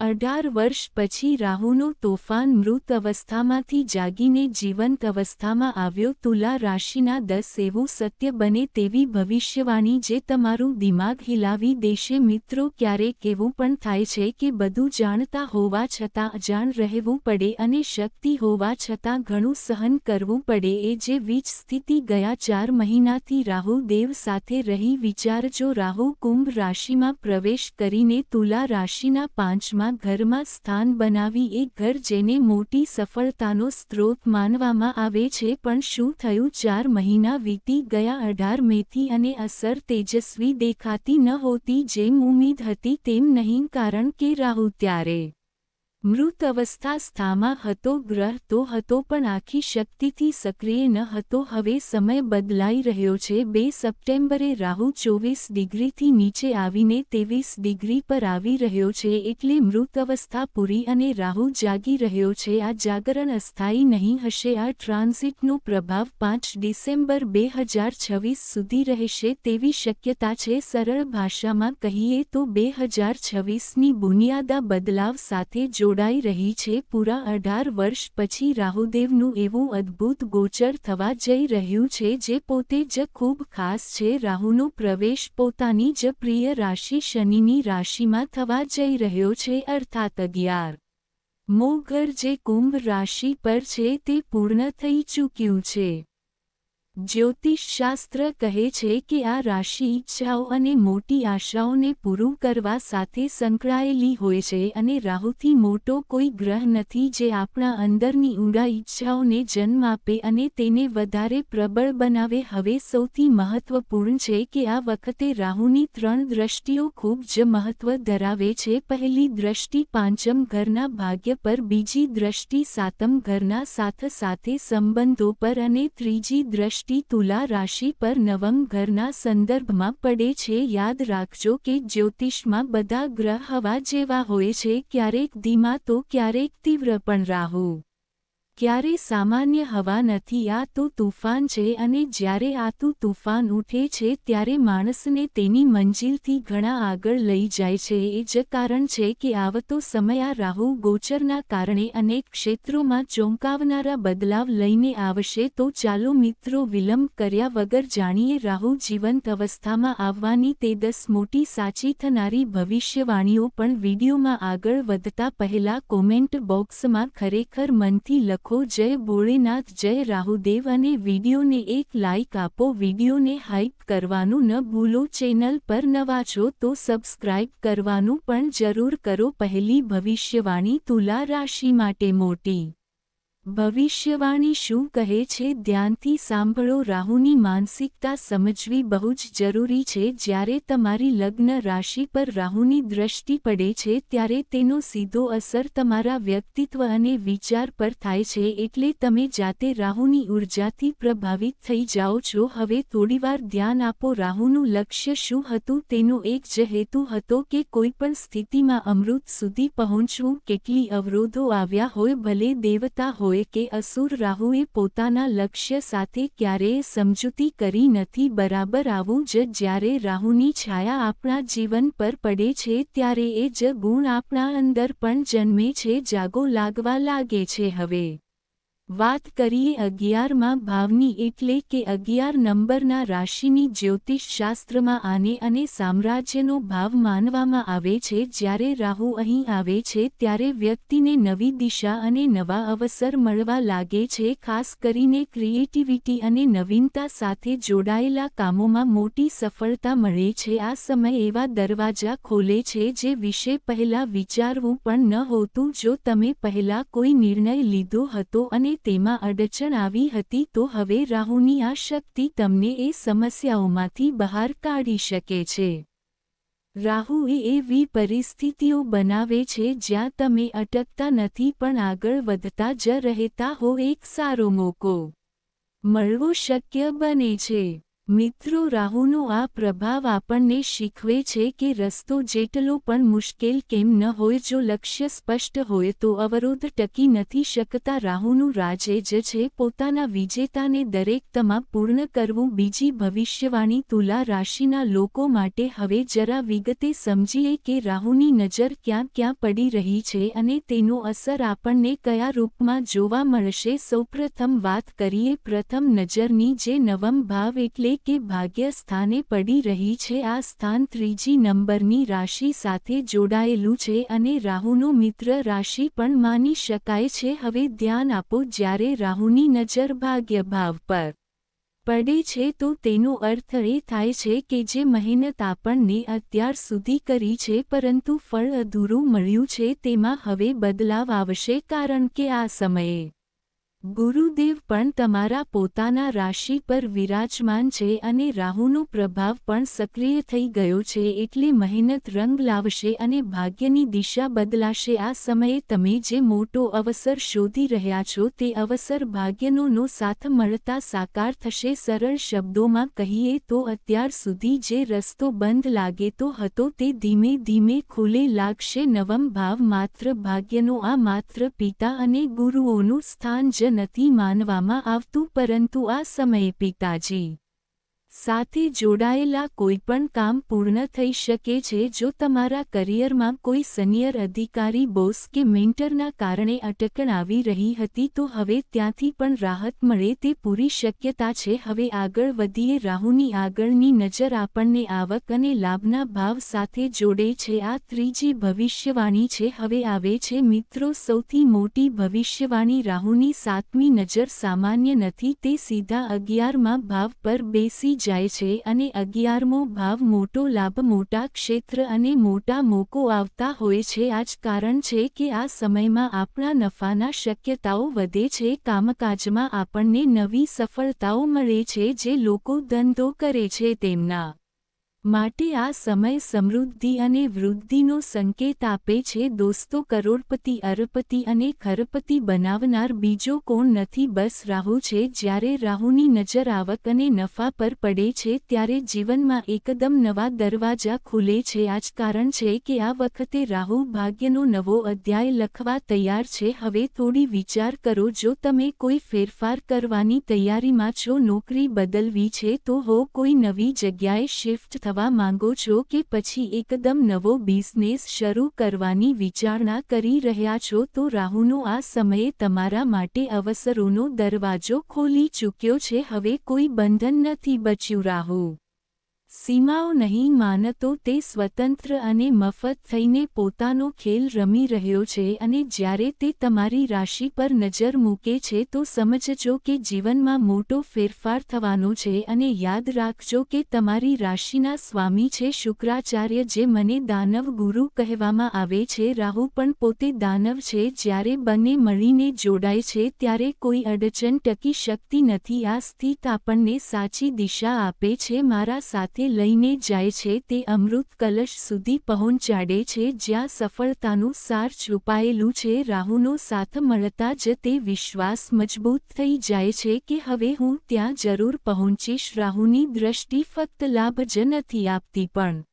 18 વર્ષ પછી રાહુનો તોફાન મૃત અવસ્થામાંથી જાગીને જીવંત અવસ્થામાં આવ્યો। તુલા રાશિના 10 એવું સત્ય બને તેવી ભવિષ્યવાણી જે તમારું દિમાગ હિલાવી દેશે। મિત્રો, ક્યારેક એવું પણ થાય છે કે બધું જાણતા હોવા છતાં અજાણ રહેવું પડે અને શક્તિ હોવા છતાં ઘણું સહન કરવું પડે। એ જે વીજ સ્થિતિ ગયા 4 મહિનાથી રાહુ દેવ સાથે રહી। વિચારજો, રાહુ કુંભ રાશિમાં પ્રવેશ કરીને તુલા રાશિના 5મા ઘરમાં સ્થાન બનાવી, એક ઘર જેને મોટી સફળતાનો સ્ત્રોત માનવામાં આવે છે। પણ શું થયું? 4 મહિના વીતી ગયા 18 મેથી અને અસર તેજસ્વી દેખાતી નહોતી, જેમ ઉમ્મીદ હતી તેમ નહીં, કારણ કે રાહુ ત્યારે મૃત અવસ્થા સ્થામાં હતો। ગ્રહ તો હતો પણ આખી શક્તિથી સક્રિય ન હતો। હવે સમય બદલાઈ રહ્યો છે। 2 સપ્ટેમ્બરે રાહુ 24 ડિગ્રીથી નીચે આવીને 23 ડિગ્રી પર આવી રહ્યો છે, એટલે મૃત અવસ્થા પૂરી અને રાહુ જાગી રહ્યો છે। આ જાગરણ અસ્થાયી નહીં હશે। આ ટ્રાન્ઝિટનો પ્રભાવ 5 ડિસેમ્બર 2026 સુધી રહેશે તેવી શક્યતા છે। સરળ ભાષામાં કહીએ તો 2026ની બુનિયાદા બદલાવ સાથે જોડાઈ રહી છે। પૂરા 18 વર્ષ પછી રાહુદેવનું એવું અદ્ભુત ગોચર થવા જઈ રહ્યું છે જે પોતે જ ખૂબ ખાસ છે। રાહુનો પ્રવેશ પોતાની જ પ્રિય રાશિ શનિની રાશિમાં થવા જઈ રહ્યો છે, અર્થાત 11મો ઘર જે કુંભ રાશિ પર છે તે પૂર્ણ થઈ ચૂક્યું છે। જ્યોતિષશાસ્ત્ર કહે છે કે આ રાશિ ઈચ્છાઓ અને મોટી આશાઓને પૂરું કરવા સાથે સંકળાયેલી હોય છે, અને રાહુથી મોટો કોઈ ગ્રહ નથી જે આપણા અંદરની ઊંડા ઈચ્છાઓને જન્મ આપે અને તેને વધારે પ્રબળ બનાવે। હવે સૌથી મહત્વપૂર્ણ છે કે આ વખતે રાહુની 3 દ્રષ્ટિઓ ખૂબ જ મહત્વ ધરાવે છે। પહેલી દ્રષ્ટિ 5મ ઘરના ભાગ્ય પર, બીજી દ્રષ્ટિ 7મ ઘરના સાથ સાથે સંબંધો પર અને ત્રીજી દ્રષ્ટિ તુલા રાશિ પર 9મ ઘરના સંદર્ભમાં પડે છે। યાદ રાખજો કે જ્યોતિષમાં બધા ગ્રહ હવા જેવા હોય છે, ક્યારેક ધીમા તો ક્યારેક તીવ્ર, પણ રાહુ ક્યારે સામાન્ય હવા નથી। આ તો તુફાન છે, અને જ્યારે આતું તુફાન ઉઠે છે ત્યારે માણસને તેની મંજિલથી ઘણા આગળ લઈ જાય છે। એ જ કારણ છે કે આવતો સમય આ રાહુ ગોચરના કારણે અનેક ક્ષેત્રોમાં ચોંકાવનારા બદલાવ લઈને આવશે। તો ચાલો મિત્રો, વિલંબ કર્યા વગર જાણીએ રાહુ જીવંત અવસ્થામાં આવવાની તે 10 મોટી સાચી થનારી ભવિષ્યવાણીઓ। પણ વિડીયોમાં આગળ વધતા પહેલા કોમેન્ટ બોક્સમાં ખરેખર મનથી લખો જય ભોળેનાથ, જય રાહુદેવ, અને વિડીયોને એક લાઇક આપો। વિડીયોને હાઇપ કરવાનું ન ભૂલો। ચેનલ પર નવા છો તો સબસ્ક્રાઇબ કરવાનું પણ જરૂર કરો। પહેલી ભવિષ્યવાણી તુલા રાશિ માટે મોટી ભવિષ્યવાણી શું કહે છે? ધ્યાનથી સાંભળો। રાહુની માનસિકતા સમજવી બહુ જ જરૂરી છે। જ્યારે તમારી લગ્ન રાશિ પર રાહુની દ્રષ્ટિ પડે છે ત્યારે તેનો સીધો અસર તમારા વ્યક્તિત્વ અને વિચાર પર થાય છે, એટલે તમે જાતે રાહુની ઉર્જાથી પ્રભાવિત થઈ જાઓ છો। હવે થોડીવાર ધ્યાન આપો। રાહુનું લક્ષ્ય શું હતું? તેનો એક જ હેતુ હતો કે કોઈપણ સ્થિતિમાં અમૃત સુધી પહોંચવું। કેટલી અવરોધો આવ્યા હોય, ભલે દેવતા હોય કે અસુર, રાહુએ પોતાના લક્ષ્ય સાથે ક્યારેય સમજૂતી કરી નથી। બરાબર આવું જ જ્યારે રાહુની છાયા આપણા જીવન પર પડે છે ત્યારે એ જ ગુણ આપણા અંદર પણ જન્મે છે, જાગો લાગવા લાગે છે। હવે વાત કરીએ 11મા ભાવની, એટલે કે 11 નંબરના રાશિની। જ્યોતિષશાસ્ત્રમાં આને અને સામ્રાજ્યનો ભાવ માનવામાં આવે છે। જ્યારે રાહુ અહીં આવે છે ત્યારે વ્યક્તિને નવી દિશા અને નવા અવસર મળવા લાગે છે, ખાસ કરીને ક્રિએટિવિટી અને નવીનતા સાથે જોડાયેલા કામોમાં મોટી સફળતા મળે છે। આ સમય એવા દરવાજા ખોલે છે જે વિશે પહેલા વિચારવું પણ નહોતું। જો તમે પહેલા કોઈ નિર્ણય લીધો હતો અને તેમાં અડચણ આવી હતી, તો હવે રાહુની આ શક્તિ તમને એ સમસ્યાઓમાંથી બહાર કાઢી શકે છે। રાહુ એવી પરિસ્થિતિઓ બનાવે છે જ્યાં તમે અટકતા નથી પણ આગળ વધતા જ રહેતા હો। એક સારો મોકો મળવો શક્ય બને છે। મિત્રો, રાહુનો આ પ્રભાવ આપણને શીખવે છે કે રસ્તો જેટલો પણ મુશ્કેલ કેમ ન હોય, જો લક્ષ્ય સ્પષ્ટ હોય તો અવરોધ ટકી નથી શકતા. રાહુનું રાજ એ જ છે પોતાના વિજેતાને દરેક તમામ પૂર્ણ કરવું. બીજી ભવિષ્યવાણી તુલા રાશિના લોકો માટે. હવે જરા વિગતે સમજીએ કે રાહુની નજર ક્યાં ક્યાં પડી રહી છે અને તેનો અસર આપણને કયા રૂપમાં જોવા મળશે. સૌપ્રથમ વાત કરીએ પ્રથમ નજરની, જે નવમ ભાવ એટલે કે ભાગ્ય સ્થાને પડી રહી છે. આ સ્થાન ત્રીજી નંબરની રાશિ સાથે જોડાયેલું છે અને રાહુનો મિત્ર રાશિ પણ માની શકાય છે. હવે ધ્યાન આપો, જ્યારે રાહુની નજર ભાગ્ય ભાવ પર પડે છે તો તેનો અર્થ એ થાય છે કે જે મહેનત આપણને અત્યાર સુધી કરી છે પરંતુ ફળ અધૂરું મળ્યું છે, તેમાં હવે બદલાવ આવશે. કારણ કે આ સમયે ગુરુદેવ પણ તમારા પોતાના રાશિ પર વિરાજમાન છે અને રાહુનો પ્રભાવ પણ સક્રિય થઈ ગયો છે, એટલે મહેનત રંગ લાવશે અને ભાગ્યની દિશા બદલાશે. આ સમયે તમે જે મોટો અવસર શોધી રહ્યા છો તે અવસર ભાગ્યનો સાથ મળતા સાકાર થશે. સરળ શબ્દોમાં કહીએ તો અત્યાર સુધી જે રસ્તો બંધ લાગેતો હતો તે ધીમે ધીમે ખુલે લાગશે. નવમ ભાવ માત્ર ભાગ્યનો, આ માત્ર પિતા અને ગુરુઓનું સ્થાન જ નથી માનવામાં આવતું, પરંતુ આ સમયે પિતાજી સાથે જોડાયેલા કોઈપણ કામ પૂર્ણ થઈ શકે છે. જો તમારા કરિયરમાં કોઈ સિનિયર અધિકારી, બોસ કે મેન્ટરના કારણે અટકણ આવી રહી હતી તો હવે ત્યાંથી પણ રાહત મળે તે પૂરી શક્યતા છે. હવે આગળ વધીએ. રાહુની આગળની નજર આપણને આવક અને લાભના ભાવ સાથે જોડે છે. આ ત્રીજી ભવિષ્યવાણી છે. હવે આવે છે મિત્રો સૌથી મોટી ભવિષ્યવાણી. રાહુની સાતમી નજર સામાન્ય નથી, તે સીધા 11મા ભાવ પર બેસી જાય છે અને 11મો ભાવ મોટો લાભ, મોટા ક્ષેત્ર અને મોટા મોકો આવતા હોય છે. આ જ કારણ છે કે આ સમયમાં આપણા નફાના શક્યતાઓ વધે છે. કામકાજમાં આપણને નવી સફળતાઓ મળે છે. જે લોકો ધંધો કરે છે તેમના માટે આ સમય સમૃદ્ધિ અને વૃદ્ધિનો સંકેત આપે છે. દોસ્તો, કરોડપતિ, અરબપતિ અને ખરપતિ બનાવનાર બીજો કોણ નથી, બસ રાહુ છે. જ્યારે રાહુની નજર આવક અને નફા પર પડે છે ત્યારે જીવનમાં એકદમ નવા દરવાજા ખુલે છે. આ જ કારણ છે કે આ વખતે રાહુ ભાગ્યનો નવો અધ્યાય લખવા તૈયાર છે. હવે થોડી વિચાર કરો, જો તમે કોઈ ફેરફાર કરવાની તૈયારીમાં છો, નોકરી બદલવી છે તો હો, કોઈ નવી જગ્યાએ શિફ્ટ થવા માંગો છો કે પછી એકદમ નવો બિઝનેસ શરૂ કરવાની વિચારણા કરી રહ્યા છો, તો રાહુનો આ સમયે તમારા માટે અવસરોનો દરવાજો ખોલી ચૂક્યો છે. હવે કોઈ બંધન નથી બચ્યું. રાહુ સીમાઓ નહીં માનતો, તે સ્વતંત્ર અને મફત થઈને પોતાનો ખેલ રમી રહ્યો છે અને જ્યારે તે તમારી રાશિ પર નજર મૂકે છે તો સમજજો કે જીવનમાં મોટો ફેરફાર થવાનો છે. અને યાદ રાખજો કે તમારી રાશિના સ્વામી છે શુક્રાચાર્ય, જે મને દાનવ ગુરુ કહેવામાં આવે છે. રાહુ પણ પોતે દાનવ છે. જ્યારે બંને મળીને જોડાય છે ત્યારે કોઈ અડચણ ટકી શકતી નથી. આ સ્થિતિ આપણને સાચી દિશા આપે છે, મારા સાથે લઈને જાય છે, તે અમૃત કલશ સુધી પહોંચાડે છે જ્યાં સફળતાનું સાર છુપાયેલું છે. રાહુનો સાથ મળતા જ તે વિશ્વાસ મજબૂત થઈ જાય છે કે હવે હું ત્યાં જરૂર પહોંચીશ. રાહુની દ્રષ્ટિ ફક્ત લાભ જ નથી આપતી પણ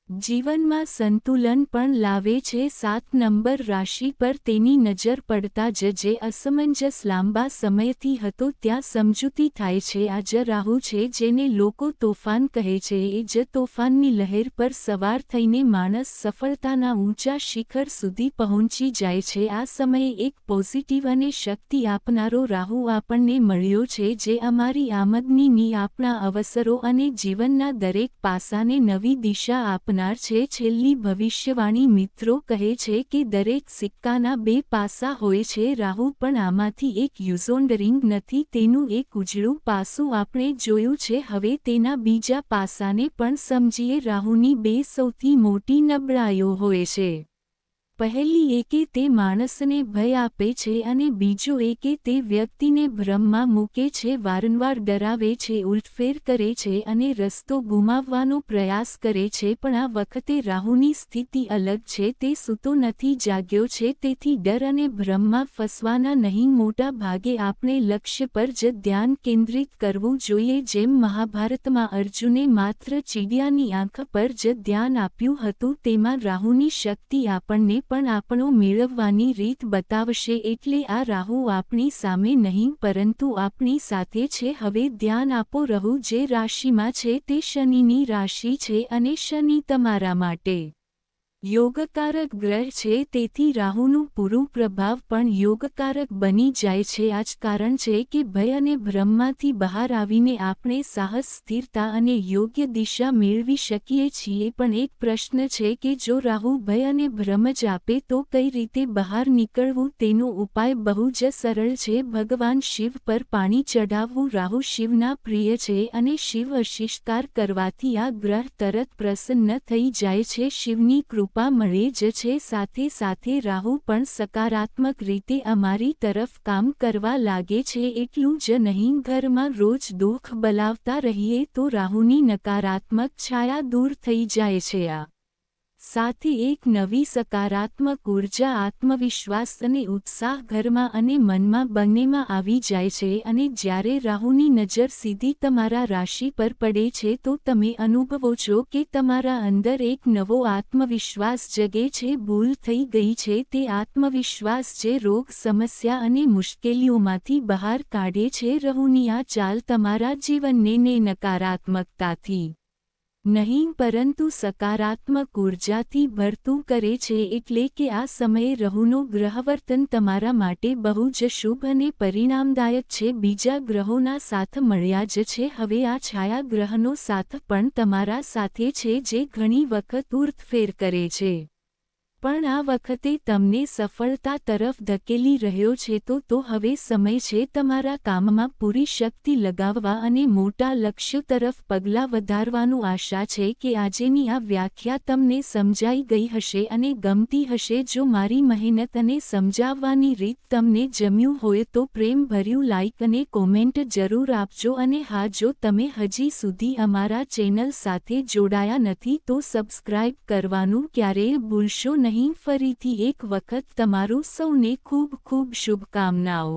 જીવનમાં સંતુલન પણ લાવે છે. 7 નંબર રાશિ પર તેની નજર પડતા જ જે અસમંજસ લાંબા સમયથી હતો ત્યાં સમજૂતી થાય છે. આ જ રાહુ છે જેને લોકો તોફાન કહે છે. એ જ તોફાનની લહેર પર સવાર થઈને માણસ સફળતાના ઊંચા શિખર સુધી પહોંચી જાય છે. આ સમયે એક પોઝિટિવ અને શક્તિ આપનારો રાહુ આપણને મળ્યો છે, જે અમારી આમદનીની, આપણા અવસરો અને જીવનના દરેક પાસાને નવી દિશા આપનાર છે. છેલ્લી ભવિષ્યવાણી મિત્રો કહે છે કે દરેક સિક્કાના 2 પાસા હોય છે. રાહુ પણ આમાંથી એક યુઝોન્ડરિંગ નથી, તેનું એક ઉજળું પાસું આપણે જોયું છે. હવે તેના બીજા પાસાને પણ સમજીએ. રાહુની 2 સૌથી મોટી નબળાઈઓ હોય છે. પહેલી એ કે તે માણસને ભય આપે છે અને બીજો એ કે તે વ્યક્તિને ભ્રમમાં મૂકે છે, વારંવાર ડરાવે છે, ઉલટફેર કરે છે અને રસ્તો ગુમાવવાનો પ્રયાસ કરે છે. પણ આ વખતે રાહુની સ્થિતિ અલગ છે. તે સૂતો નથી, જાગ્યો છે. તેથી ડર અને ભ્રમમાં ફસવાના નહીં. મોટા ભાગે આપણે લક્ષ્ય પર જ ધ્યાન કેન્દ્રિત કરવું જોઈએ. જેમ મહાભારતમાં અર્જુને માત્ર ચીડિયાની આંખ પર જ ધ્યાન આપ્યું હતું, તેમાં રાહુની શક્તિ આપણને પણ આપણો મેળવવાની રીત બતાવશે. એટલે આ રાહુ આપણી સામે નહીં પરંતુ આપણી સાથે છે. હવે ધ્યાન આપો, રાહુ જે રાશિમાં છે તે શનિની રાશિ છે અને શનિ તમારા માટે યોગકારક ગ્રહ છે. તેથી રાહુનું પૂરું પ્રભાવ પણ યોગકારક બની જાય છે. આ જ કારણ છે કે ભય અને ભ્રમમાંથી બહાર આવીને આપણે સાહસ, સ્થિરતા અને યોગ્ય દિશા મેળવી શકીએ છીએ. પણ એક પ્રશ્ન છે કે જો રાહુ ભય અને ભ્રમ જ આપે તો કઈ રીતે બહાર નીકળવું? તેનો ઉપાય બહુ જ સરળ છે. ભગવાન શિવ પર પાણી ચઢાવવું. રાહુ શિવના પ્રિય છે અને શિવ અશિષ્કાર કરવાથી આ ગ્રહ તરત પ્રસન્ન થઈ જાય છે. શિવની કૃપા મળે જ છે. સાથે સાથે રાહુ પણ સકારાત્મક રીતે અમારી તરફ કામ કરવા લાગે છે. એટલું જ નહીં, ઘરમાં રોજ દુઃખ બલાવતા રહીએ તો રાહુની નકારાત્મક છાયા દૂર થઈ જાય છે. આ સાથે એક નવી સકારાત્મક ઉર્જા, આત્મવિશ્વાસ અને ઉત્સાહ ઘરમાં અને મનમાં બંનેમાં આવી જાય છે. અને જ્યારે રાહુની નજર સીધી તમારા રાશિ પર પડે છે તો તમે અનુભવો છો કે તમારા અંદર એક નવો આત્મવિશ્વાસ જગે છે. ભૂલ થઈ ગઈ છે તે આત્મવિશ્વાસ જે રોગ, સમસ્યા અને મુશ્કેલીઓમાંથી બહાર કાઢે છે. રાહુની આ ચાલ તમારા જીવનને નકારાત્મકતાથી નહીં પરંતુ સકારાત્મક ઉર્જાથી ભરતું કરે છે. એટલે કે આ સમયે રાહુનો ગ્રહવર્તન તમારા માટે બહુ જ શુભ અને પરિણામદાયક છે. બીજા ગ્રહોના સાથ મળ્યા જ છે. હવે આ છાયા ગ્રહનો સાથ પણ તમારા સાથે છે જે ઘણી વખત ઉલટફેર કરે છે પણ આ વખતે તમને સફળતા તરફ ધકેલી રહ્યો છે. તો હવે સમય છે તમારા કામમાં પૂરી શક્તિ લગાવવા અને મોટા લક્ષ્ય તરફ પગલાં વધારવાનું. આશા છે કે આજની આ વ્યાખ્યા તમને સમજાઈ ગઈ હશે અને ગમતી હશે. જો મારી મહેનત અને સમજાવવાની રીત તમને જમ્યું હોય તો પ્રેમભર્યું લાઇક અને કોમેન્ટ જરૂર આપજો. અને હા, જો તમે હજી સુધી અમારા ચેનલ સાથે જોડાયા નથી તો સબસ્ક્રાઇબ કરવાનું ક્યારેય ભૂલશો નહીં. ફરીથી એક વખત તમારું સૌને ખૂબ ખૂબ શુભકામનાઓ.